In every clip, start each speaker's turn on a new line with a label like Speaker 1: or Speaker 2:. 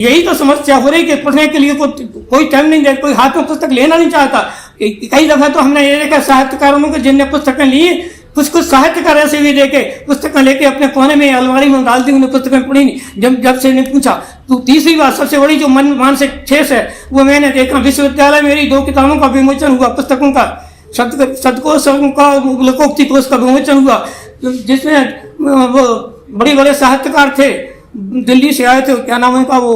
Speaker 1: यही तो समस्या हो रही कि पढ़ने के लिए कोई टाइम नहीं दे, कोई हाथ में पुस्तक लेना नहीं चाहता। कई दफा तो हमने ये देखा साहित्यकारों के जिनने पुस्तकें ली, कुछ साहित्यकार ऐसे भी देखे पुस्तकें लेके अपने कोने में अलमारी में डाल दी, उन्हें पुस्तकें पढ़ी नहीं। जब से ने पूछा तो तीसरी बात सबसे बड़ी जो मानसिक ठेस है वो मैंने देखा, विश्वविद्यालय मेरी 2 किताबों का विमोचन हुआ, पुस्तकों का शब्दकोश का लोकोक्ति कोश का विमोचन हुआ, जिसमें वो बड़े बड़े साहित्यकार थे, दिल्ली से आए थे, क्या नाम है उनका, वो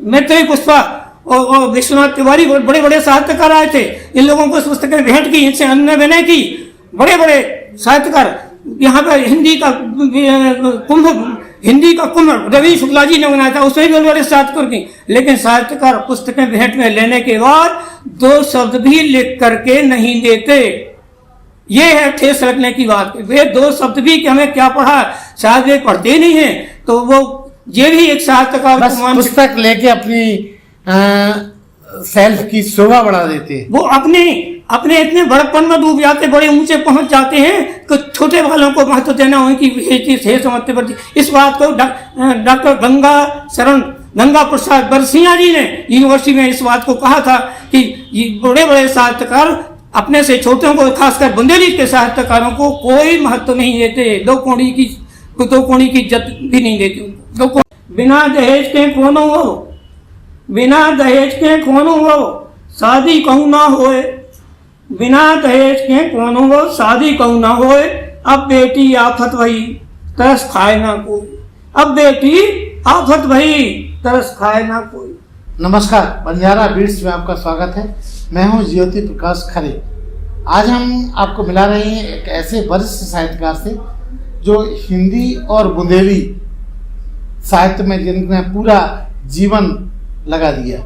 Speaker 1: मैत्रेयी पुष्पा और विश्वनाथ तिवारी, बड़े बड़े साहित्यकार आए थे। इन लोगों को पुस्तकें भेंट की, इनसे अन्य विनय की, बड़े बड़े साहित्यकार। यहाँ पर हिंदी का कुंभ रवि शुक्ला जी ने बनाया था, उसमें भी बड़े साहित्यकार की, लेकिन साहित्यकार पुस्तकें भेंट में लेने के बाद 2 शब्द भी लिख करके नहीं देते। ये है ठेस रखने की बात। वे 2 शब्द भी कि हमें क्या पढ़ा, शायद वे पढ़ते नहीं है, तो वो ये भी एक साहित्यकार
Speaker 2: पुस्तक लेके अपनी सेल्फ की शोभा बढ़ा देते हैं। वो
Speaker 1: अपने इतने बड़प्पन में डूब जाते, बड़े ऊंचे पहुंच जाते हैं कि छोटे वालों को महत्व देना उनकी है समझते पड़ती। इस बात को डॉक्टर गंगा प्रसाद बरसिया जी ने यूनिवर्सिटी में इस बात को कहा था कि बड़े बड़े साहित्यकार अपने से छोटों को, खासकर बुंदेली के साहित्यकारों को कोई महत्व नहीं देते, 2 कौड़ी की इज्जत भी नहीं देते। बिना दहेज के कोनो हो, बिना दहेज के कोनो हो, शादी कहूँ ना होए, बिना दहेज के कोनो हो, शादी कहूँ ना होए, अब बेटी आफत भई तरस खाए ना कोई, अब बेटी आफत भई तरस खाए ना कोई।
Speaker 2: नमस्कार, बंजारा बीट्स में आपका स्वागत है। मैं हूं ज्योति प्रकाश खरे। आज हम आपको मिला रहे हैं एक ऐसे वरिष्ठ साहित्यकार से जो हिंदी और बुंदेली साहित्य में जिनने पूरा जीवन लगा दिया।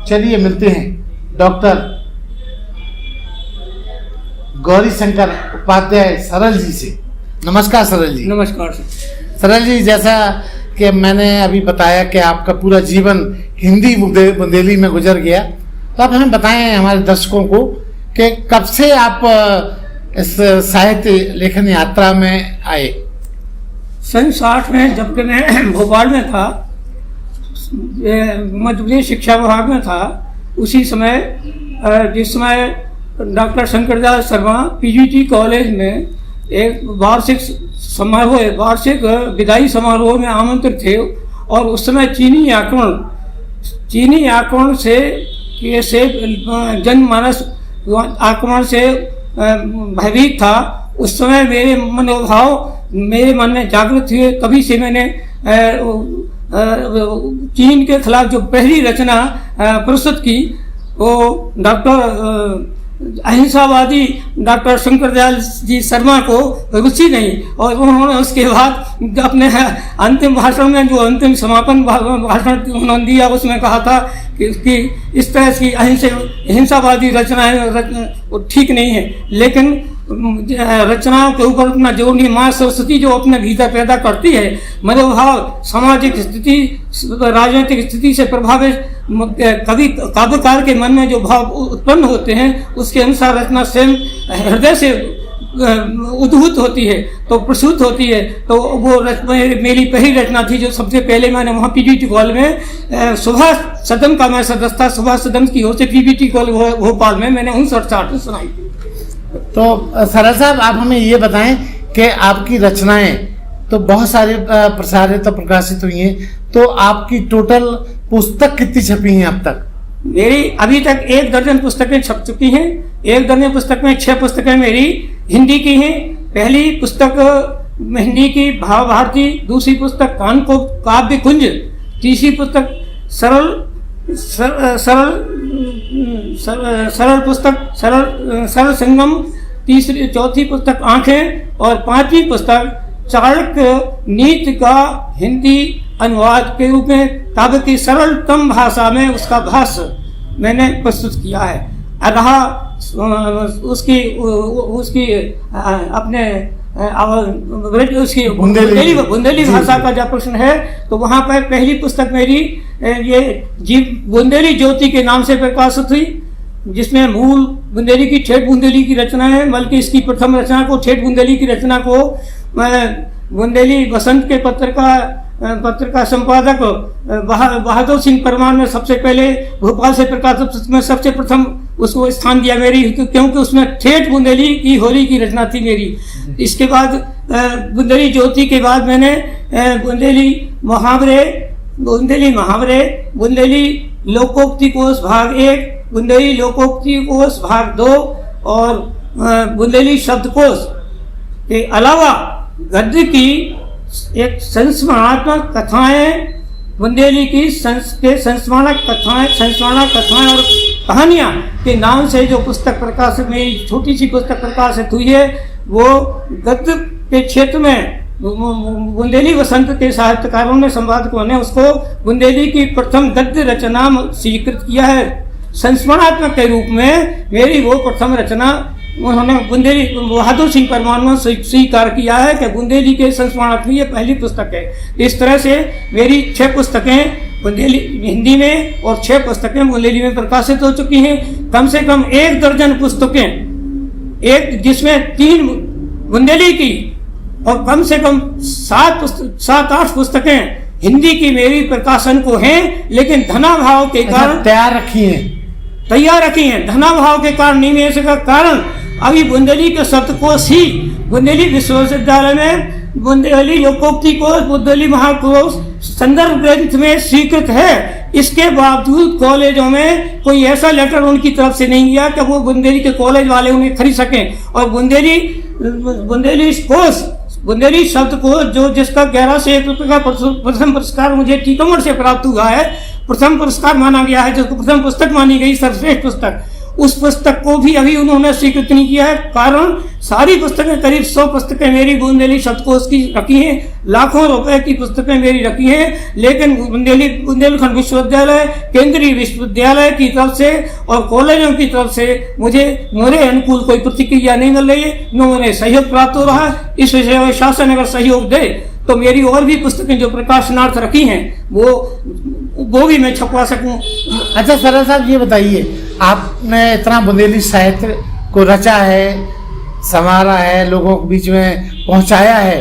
Speaker 2: चलिए मिलते हैं डॉक्टर गौरी शंकर उपाध्याय सरल जी से। नमस्कार सरल जी।
Speaker 1: नमस्कार
Speaker 2: सरल जी, जैसा कि मैंने अभी बताया कि आपका पूरा जीवन हिंदी बुंदेली में गुजर गया, तो आप हमें बताएं हमारे दर्शकों को कि कब से आप इस साहित्य लेखन यात्रा में आए।
Speaker 1: सन 60 में, जबकि मैं भोपाल में था, मध्य प्रदेश शिक्षा विभाग में था, उसी समय जिस समय doctor Shankar Dayal Sharma PGT college में एक वार्षिक विदाई समारोह में आमंत्रित थे, और उस समय चीनी आक्रमण से जनमानस आक्रमण से भयभीत था। उस समय मेरे मन में जागृत हुए। तभी से मैंने चीन के खिलाफ जो पहली रचना प्रस्तुत की, वो डॉक्टर अहिंसावादी डॉक्टर शंकरदयाल जी शर्मा को रुचि नहीं, और उन्होंने उसके बाद अपने अंतिम भाषण में, जो अंतिम समापन भाषण उन्होंने दिया, उसमें कहा था कि इस तरह की अहिंसावादी रचनाएं ठीक नहीं है, लेकिन रचनाओं के ऊपर अपना जोर नहीं। माँ सरस्वती जो अपने भीतर पैदा करती है मनोभाव, सामाजिक स्थिति, राजनीतिक स्थिति से प्रभावित कवि काव्यकार के मन में जो भाव उत्पन्न होते हैं, उसके अनुसार रचना स्वयं हृदय से उद्भूत होती है, तो प्रसूत होती है। तो वो मेरी पहली रचना थी, जो सबसे पहले मैंने वहाँ पीजीटी कॉलेज में सुभाष सदन का मैं सदस्य था, सुभाष सदन की ओर से पीजीटी कॉलेज भोपाल में मैंने 59-60 में सुनाई थी।
Speaker 2: तो सरल साहब, आप हमें ये बताएं कि आपकी रचनाएं तो बहुत सारे प्रसारित और प्रकाशित हुई हैं, तो आपकी टोटल पुस्तक कितनी छपी हैं अब तक?
Speaker 1: मेरी अभी तक 1 दर्जन पुस्तकें छप चुकी हैं। 1 दर्जन पुस्तक में 6 पुस्तकें मेरी हिंदी की हैं। पहली पुस्तक हिंदी की भाव भारती, दूसरी पुस्तक कानको काव्य कुंज, तीसरी पुस्तक सरल संगम, चौथी पुस्तक आंखें, और 5वीं पुस्तक चाणक्य नीति का हिंदी अनुवाद के रूप में काव्य की सरलतम भाषा में उसका भाष्य मैंने प्रस्तुत किया है। रहा उसकी अपने उसकी बुंदेली भाषा का जब प्रश्न है, तो वहाँ पर पहली पुस्तक मेरी ये बुंदेली ज्योति के नाम से प्रकाशित हुई, जिसमें मूल बुंदेली की ठेठ बुंदेली की रचना है। बल्कि इसकी प्रथम रचना को, ठेठ बुंदेली की रचना को, बुंदेली बसंत के पत्र का पत्र का संपादक बहादुर सिंह परमार ने सबसे पहले भोपाल से प्रकाशित में सबसे प्रथम उसको स्थान दिया मेरी, क्योंकि उसमें ठेठ बुंदेली की होली की रचना थी मेरी। इसके बाद बुंदेली ज्योति के बाद मैंने बुंदेली मुहावरे, बुंदेली लोकोक्ति कोश भाग 1, बुंदेली लोकोक्ति कोश भाग 2 और बुंदेली शब्दकोश के अलावा गद्य की एक संस्मरणात्मक कथाएं, बुंदेली की संस्मरणक कथाएं और कहानियां के नाम से जो पुस्तक प्रकाशित, मेरी छोटी सी पुस्तक प्रकाशित हुई है, वो गद्य के क्षेत्र में बुंदेली वसंत के साहित्यकारों ने, संपादकों ने उसको बुंदेली की प्रथम गद्य रचना स्वीकृत किया है। संस्मरणात्मक के रूप में मेरी वो प्रथम रचना उन्होंने बुंदेली बहादुर सिंह परमार ने स्वीकार किया है कि बुंदेली के संस्मरणात्मक ये पहली पुस्तक है। इस तरह से मेरी 6 पुस्तकें बुंदेली हिंदी में और 6 पुस्तकें बुंदेली में प्रकाशित हो चुकी हैं। कम से कम 1 दर्जन पुस्तकें, एक जिसमें 3 बुंदेली की और कम से कम 7-8 पुस्तकें हिंदी की मेरी प्रकाशन को हैं, लेकिन धनाभाव के कारण
Speaker 2: तैयार रखी हैं। धनाभाव के कारण नहीं मिल सका, कारण अभी बुंदेली के शब्दकोश ही बुंदेली विश्वविद्यालय में बुंदेली लोकोक्ति कोश, बुंदेली महाकोश संदर्भ ग्रंथ में स्वीकृत है। इसके बावजूद कॉलेजों में कोई ऐसा लेटर उनकी तरफ से नहीं गया कि वो बुंदेली के कॉलेज वाले उन्हें खरीद सकें। और बुंदेली शब्द को जो जिसका 11 से 1 रुपये का प्रथम पुरस्कार मुझे टीकमगढ़ से प्राप्त हुआ है, प्रथम पुरस्कार माना गया है, जिसको प्रथम पुस्तक मानी गई, सर्वश्रेष्ठ पुस्तक, उस पुस्तक को भी अभी उन्होंने स्वीकृत नहीं किया है। कारण सारी पुस्तकें, करीब 100 पुस्तकें मेरी बुंदेली शब्दकोश की रखी हैं, लाखों रुपए की पुस्तकें मेरी रखी हैं, लेकिन बुंदेलखंड विश्वविद्यालय, केंद्रीय विश्वविद्यालय की तरफ से और कॉलेजों की तरफ से मेरे अनुकूल कोई प्रतिक्रिया नहीं मिल रही है, न उन्हें सहयोग प्राप्त हो रहा है। इस विषय में शासन अगर सहयोग दे तो मेरी और भी पुस्तकें जो प्रकाशनार्थ रखी हैं वो भी मैं छपवा सकूं। अच्छा सरदार साहब, ये बताइए, आपने इतना बुंदेली साहित्य को रचा है, संवारा है, लोगों के बीच में पहुंचाया है,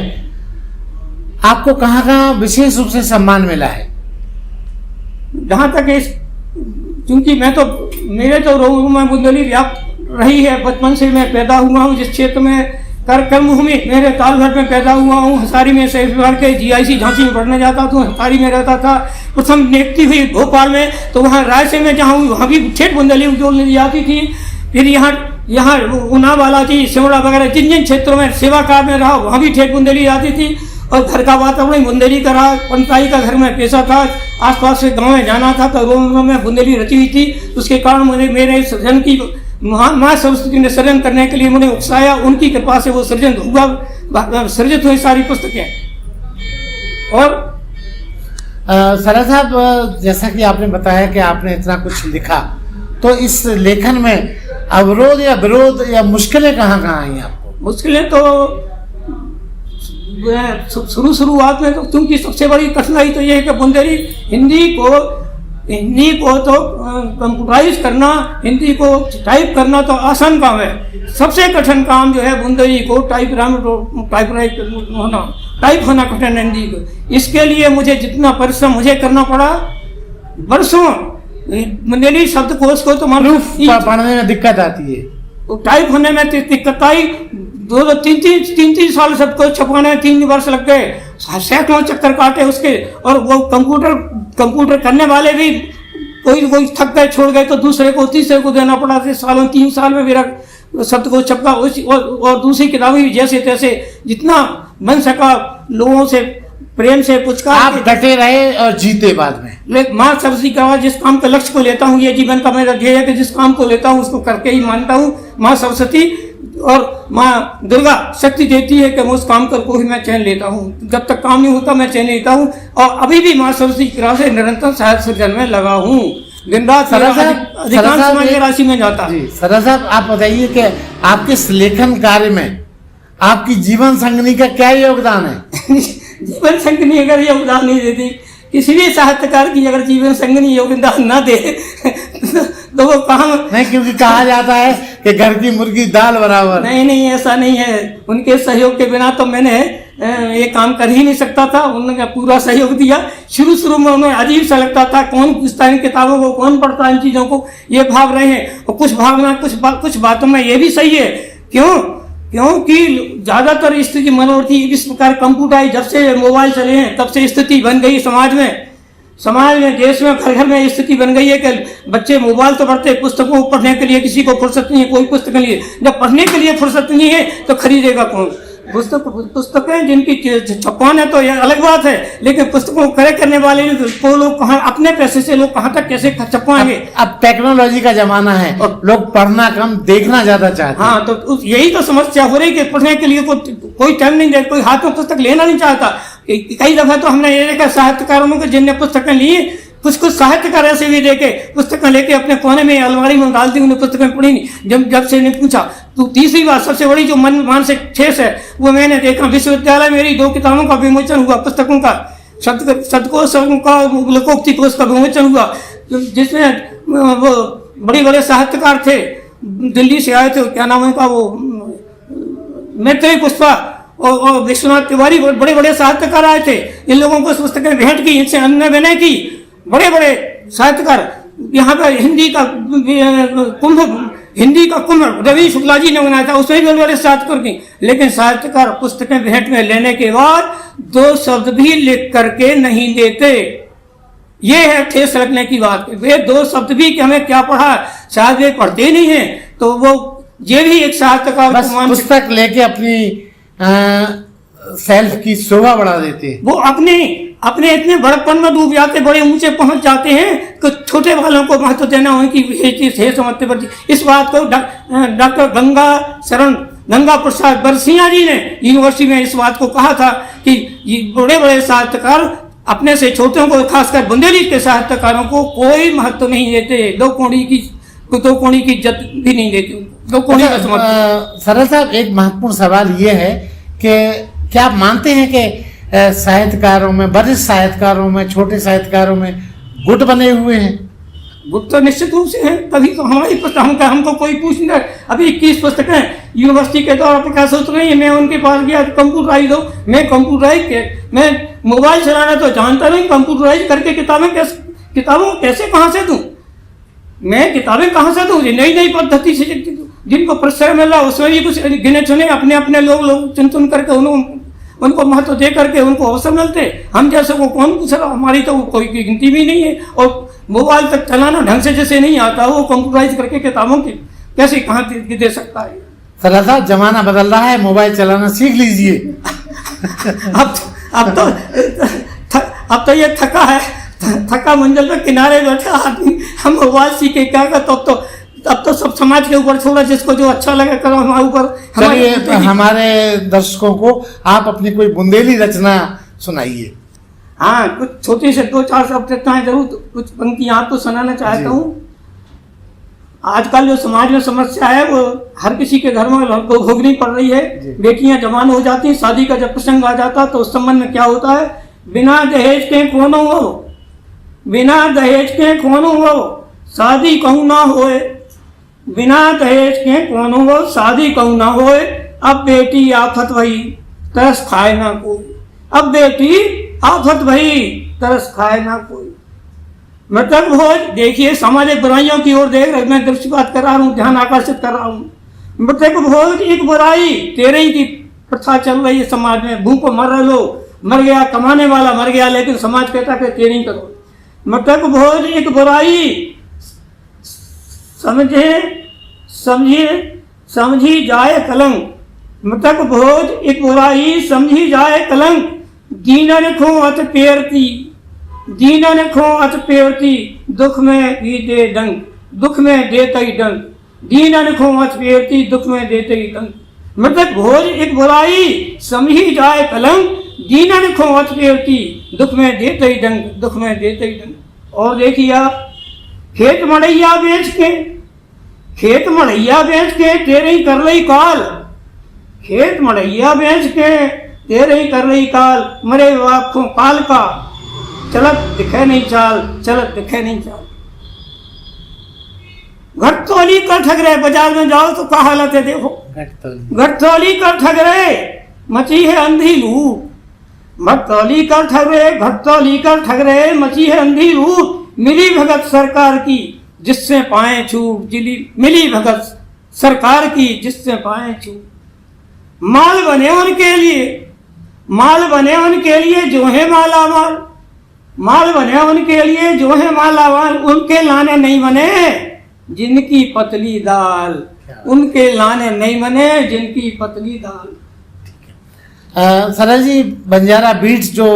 Speaker 2: आपको कहाँ कहाँ विशेष रूप से सम्मान मिला है?
Speaker 1: जहाँ तक क्योंकि मेरे तो रोह में बुंदेली व्याप्त रही है, बचपन से मैं पैदा हुआ हूँ जिस क्षेत्र में, कर्मभूमि मेरे तालघर में पैदा हुआ हूँ। हसारी में से पढ़ के GIC झांसी में पढ़ने जाता था, हसारी में रहता था। प्रथम नियुक्ति हुई भोपाल में, तो वहाँ रायसेन में जहाँ हुई वहाँ भी ठेठ बुंदेली बोलने जाती थी। फिर यहाँ उना बालाजी, सिमड़ा वगैरह जिन क्षेत्रों में सेवा कार्य में रहा, वहाँ भी ठेठ बुंदेली आती थी। और घर का वातावरण बुंदेली का रहा, पंताई का घर में पेशा था, आसपास से गाँव में जाना था तो रोम में बुंदेली रची हुई थी। उसके कारण मुझे मेरे सृजन की माँ सरस्वती ने सृजन करने के लिए मुझे उकसाया, उनकी कृपा से वो सृजन हुआ, सृजित हुई सारी पुस्तकें। और
Speaker 2: सरदार साहब, जैसा कि आपने बताया कि आपने इतना कुछ लिखा, तो इस लेखन में अवरोध या विरोध या मुश्किलें कहाँ आई आपको?
Speaker 1: मुश्किलें तो शुरुआत में तो, क्योंकि सबसे बड़ी कठिनाई तो ये है कि बुंदेली हिंदी को तो कंप्यूटराइज करना, हिंदी को टाइप करना तो आसान काम है। सबसे कठिन काम जो है बुंदेली को टाइप होना कठिन है हिंदी को। इसके लिए मुझे जितना परिश्रम मुझे करना पड़ा, वर्षों बुंदेली शब्दकोश को तो
Speaker 2: पढ़ने में दिक्कत आती है,
Speaker 1: टाइप होने में दिक्कत आई। 2-3 साल सबको छपाने 3 वर्ष लग गए, सैकड़ों चक्कर काटे उसके। और वो कंप्यूटर करने वाले भी कोई थक गए, छोड़ गए, तो दूसरे को तीसरे को देना पड़ा। 3 साल में मेरा शब्द को छपका। और दूसरी किताबें भी जैसे तैसे जितना बन सका लोगों से प्रेम से पुचकार,
Speaker 2: आप डटे रहे और जीते बाद में।
Speaker 1: माँ सरस्वती का जिस काम का लक्ष्य को लेता हूँ, ये जीवन का मेरा ध्येय है कि जिस काम को लेता हूँ उसको करके ही मानता हूँ। माँ सरस्वती और माँ दुर्गा शक्ति देती है कि मैं उस काम को ही मैं चैन लेता हूँ। जब तक काम नहीं होता मैं चैन लेता हूँ। और अभी भी माँ सरस्वती की कृपा से निरंतर साहित्य सृजन में लगा हूँ। दिन रात अधिकांश समय राशि में जाता।
Speaker 2: सरदार साहब, आप बताइए कि आपके इस लेखन कार्य में आपकी जीवन संगनी का क्या योगदान है?
Speaker 1: जीवन संगनी अगर योगदान नहीं देती, किसी भी साहित्यकार की अगर जीवन संगनी योगदान ना दे तो वो कहाँ
Speaker 2: नहीं, क्योंकि कहा जाता है कि घर की मुर्गी दाल बराबर।
Speaker 1: नहीं, ऐसा नहीं है। उनके सहयोग के बिना तो मैंने ये काम कर ही नहीं सकता था। उन्होंने पूरा सहयोग दिया। शुरू शुरू में उन्हें अजीब सा लगता था, कौन पूछता है इन किताबों को, कौन पढ़ता है इन चीज़ों को, ये भाव रहे हैं। और कुछ भावना कुछ बातों में ये भी सही है। क्योंकि ज़्यादातर स्थिति मनोरथ थी इस प्रकार कंप्यूटर जब से मोबाइल चले हैं तब से स्थिति बन गई समाज में, देश में, घर घर में स्थिति बन गई है कि बच्चे मोबाइल तो पढ़ते, पुस्तकों को पढ़ने के लिए किसी को फुर्सत नहीं है, कोई पुस्तक नहीं है। जब पढ़ने के लिए फुर्सत नहीं है तो खरीदेगा कौन? पुस्तकें जिनकी छपवान है तो ये अलग बात है, लेकिन पुस्तकों को क्रय करने वाले वो लोग कहाँ, अपने पैसे से लोग कहाँ तक कैसे छपवाएंगे?
Speaker 2: अब टेक्नोलॉजी का जमाना है और लोग पढ़ना कम देखना ज्यादा चाहते हैं।
Speaker 1: हाँ, तो यही तो समस्या हो रही कि पढ़ने के लिए कोई टाइम नहीं दे, कोई हाथ में पुस्तक लेना नहीं चाहता। कई दफा तो हमने ये देखा साहित्यकारों में जिनने पुस्तकें ली, कुछ साहित्यकार ऐसे भी देखे पुस्तकें लेके अपने कोने में अलमारी में डाल दी, उन्हें पुस्तकें पढ़ी नहीं। जब से इन्हें पूछा तो तीसरी बात सबसे बड़ी जो मानसिक ठेस है वो मैंने देखा, विश्वविद्यालय मेरी 2 किताबों का विमोचन हुआ, पुस्तकों का शब्दकोश का लोकोक्ति कोश का विमोचन हुआ, जिसमें वो बड़े साहित्यकार थे, दिल्ली से आए थे, क्या नाम है उनका, वो मैत्रेयी पुष्पा और विश्वनाथ तिवारी, बड़े साहित्यकार आए थे। इन लोगों को पुस्तकें भेंट की, इनसे अन्य विनय की। बड़े साहित्यकार, यहाँ पर हिंदी का कुंभ रवि शुक्ला जी ने बनाया था, उसमें भी बड़े साहित्यकार की। लेकिन साहित्यकार पुस्तकें भेंट में लेने के बाद 2 शब्द भी लिख करके नहीं देते। ये है ठेस रखने की बात। वे 2 शब्द भी कि हमें क्या पढ़ा, शायद वे पढ़ते नहीं है, तो वो ये भी एक साहित्यकार
Speaker 2: पुस्तक लेके अपनी सेल्फ की शोभा बढ़ा देते हैं। वो
Speaker 1: अपने इतने बड़प्पन में डूब जाते, बड़े ऊंचे पहुंच जाते हैं कि छोटे वालों को महत्व देना उनकी ये चीज है समझते पड़ती। इस बात को डॉक्टर गंगा प्रसाद बरसिया जी ने यूनिवर्सिटी में इस बात को कहा था कि ये बड़े साहित्यकार अपने से छोटों को, खासकर बुंदेली के साहित्यकारों को कोई महत्व नहीं देते, 2 कौड़ी की इज्जत भी नहीं देते, 2 कौड़ी का समर्थन।
Speaker 2: सरल साहब, एक महत्वपूर्ण सवाल ये है कि क्या आप मानते हैं कि साहित्यकारों में, वरिष्ठ साहित्यकारों में, छोटे साहित्यकारों में गुट बने हुए हैं?
Speaker 1: गुट तो निश्चित रूप से हैं, तभी तो हमारी पुस्तक हमको कोई पूछ नहीं। अभी 21 पुस्तकें यूनिवर्सिटी के द्वारा प्रकाशित हो रही है। मैं उनके पास गया, कंप्यूटराइज दो। मैं मोबाइल चलाना तो जानता नहीं, कंप्यूटराइज करके किताबों कैसे कहाँ से दूँ? मैं किताबें कहाँ से दूँ? नई पद्धति से जिनको प्रश्रय मिला उसमें भी कुछ गिने चुने अपने लोग चुन करके उनको महत्व दे करके उनको अवसर मिलते। हम जैसे को कौन पूछ रहा? हमारी तो कोई गिनती भी नहीं है। और मोबाइल तक चलाना ढंग से जैसे नहीं आता, वो कंप्यूटराइज करके किताबों की कैसे कहाँ दे सकता है?
Speaker 2: सरल साहब, जमाना बदल रहा है, मोबाइल चलाना सीख लीजिए।
Speaker 1: अब तो ये थका मंजिल पे किनारे बैठा आदमी, हम मोबाइल सीखे क्या कर? अब तो सब समाज के ऊपर छोड़ा, जिसको जो अच्छा लगे करो। हमारे ऊपर
Speaker 2: हमारे दर्शकों को आप अपनी कोई बुंदेली रचना सुनाइए।
Speaker 1: हाँ, कुछ छोटी से 2-4 शब्द रचनाएं जरूर, कुछ पंक्तियां आपको सुनाना चाहता हूँ। आजकल जो समाज में समस्या है वो हर किसी के घर में भोगनी पड़ रही है। बेटियां जवान हो जाती हैं, शादी का जब प्रसंग आ जाता तो उस संबंध में क्या होता है? बिना दहेज के कोनो हो शादी कहूँ ना होए, बिना दहेज के कोनो हो शादी कहूँ ना होए। अब बेटी आफत भई तरस खाए ना कोई, अब बेटी आफत भई तरस खाए ना कोई। मृतक भोज, देखिए सामाजिक बुराइयों की ओर देख रहे, मैं दृष्टिपात कर रहा हूँ, ध्यान आकर्षित कर रहा हूँ। मृतक भोज एक बुराई, तेरे ही की प्रथा चल रही है समाज में। भूख को मर रहे लोग, मर गया कमाने वाला मर गया, लेकिन समाज कहता है तेरी करो। मृतक भोज एक बुराई, समझी जाए कलंक। मृतक भोज एक बुराई, समझी जाए कलंक। दीनन खो अत पेरती, दुख में भी दे डंक, दुख में देते ही डंक। दीनन खो अत पेरती, दुख में देते ही डंक। मृतक भोज एक बुराई, समझी जाए कलंक। दीनन खो अत पेरती, दुख में देते ही डंक, दुख में देते ही डंक। और देखिए आप, खेत मड़ैया बेच के तेरे ही कर रही काल। खेत मड़ैया बेच के तेरे ही कर रही काल। मरे वाखों काल का चलत दिखे नहीं चाल, चलत दिखे नहीं चाल। घटतौली कर ठग रहे, बाजार में जाओ तो क्या हालत है देखो। घटतौली कर ठग रहे, मची है अंधी लूट, भक्तौली कर ठगरे, भक्तौली कर ठगरे, मची है अंधी लूट, मिली भगत सरकार की जिससे पाए छूट, मिली भगत सरकार की जिससे पाए छूट। माल बने उनके लिए, माल बने उनके लिए जो है मालामाल, माल बने उनके लिए जो है मालामाल, उनके लाने नहीं बने जिनकी पतली दाल, उनके लाने नहीं बने जिनकी पतली दाल।
Speaker 2: सरल जी, बंजारा बीट्स जो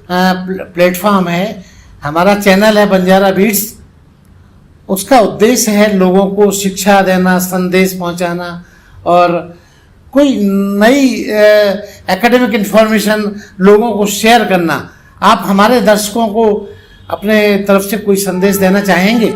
Speaker 2: प्लेटफॉर्म है, हमारा चैनल है बंजारा बीट्स, उसका उद्देश्य है लोगों को शिक्षा देना, संदेश पहुंचाना और कोई नई एकेडमिक इंफॉर्मेशन लोगों को शेयर करना। आप हमारे दर्शकों को अपने तरफ से कोई संदेश देना चाहेंगे?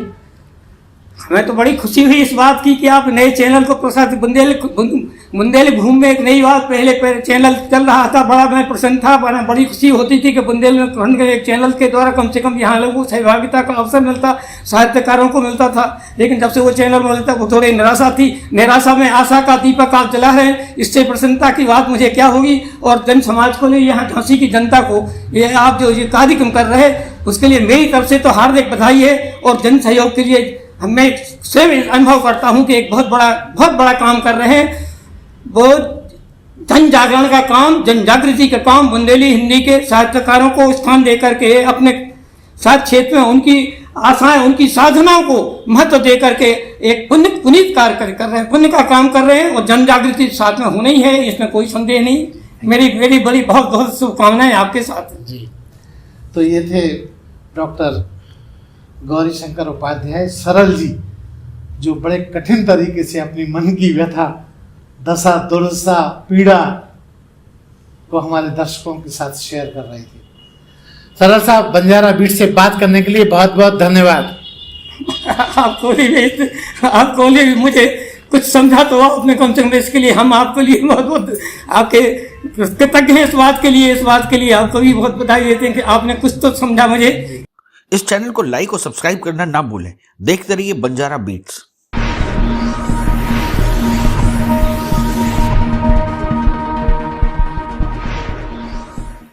Speaker 1: हमें तो बड़ी खुशी हुई इस बात की कि आप नए चैनल को प्रसाद बुंदेली भूमि में एक नई बात, पहले चैनल चल रहा था, बड़ा मैं प्रसन्न था, बड़ी खुशी होती थी कि बुंदेलखंड के एक चैनल के द्वारा कम से कम यहाँ लोगों को सहभागिता का अवसर मिलता, साहित्यकारों को मिलता था। लेकिन जब से वो चैनल मिलता वो थोड़ी निराशा थी, निराशा में आशा का दीपक आप जला रहे हैं, इससे प्रसन्नता की बात मुझे क्या होगी। और जन समाज को, यहाँ झांसी की जनता को ये आप जो ये कार्यक्रम कर रहे हैं उसके लिए मेरी तरफ से तो हार्दिक बधाई है। और जन सहयोग के लिए मैं स्वयं अनुभव करता हूं कि एक बहुत बड़ा काम कर रहे हैं। वो जन जागरण का काम, जन जागृति का काम, बुंदेली हिंदी के साहित्यकारों को स्थान देकर के अपने साथ क्षेत्र में उनकी आशाएं, उनकी साधनाओं को महत्व दे करके एक पुनीत कार्य कर रहे हैं, पुण्य का काम कर रहे हैं। और जन जागृति साथ में होनी ही है, इसमें कोई संदेह नहीं। मेरी बड़ी बहुत शुभकामनाएं आपके साथ
Speaker 2: जी। तो ये थे डॉक्टर गौरी शंकर उपाध्याय सरल जी, जो बड़े कठिन तरीके से अपनी मन की व्यथा, दशा दुर्दशा, पीड़ा को हमारे दर्शकों के साथ शेयर कर रहे थे। सरल साहब, बंजारा बीट से बात करने के लिए बहुत बहुत धन्यवाद।
Speaker 1: आपको भी मुझे कुछ समझा तो आपने कम से कम, इसके लिए हम आपके लिए बहुत आपके कृतज्ञ हैं। इस बात के लिए आपको भी बहुत बधाई देते हैं कि आपने कुछ तो समझा मुझे।
Speaker 3: इस चैनल को लाइक और सब्सक्राइब करना ना भूलें। देखते रहिए बंजारा बीट्स।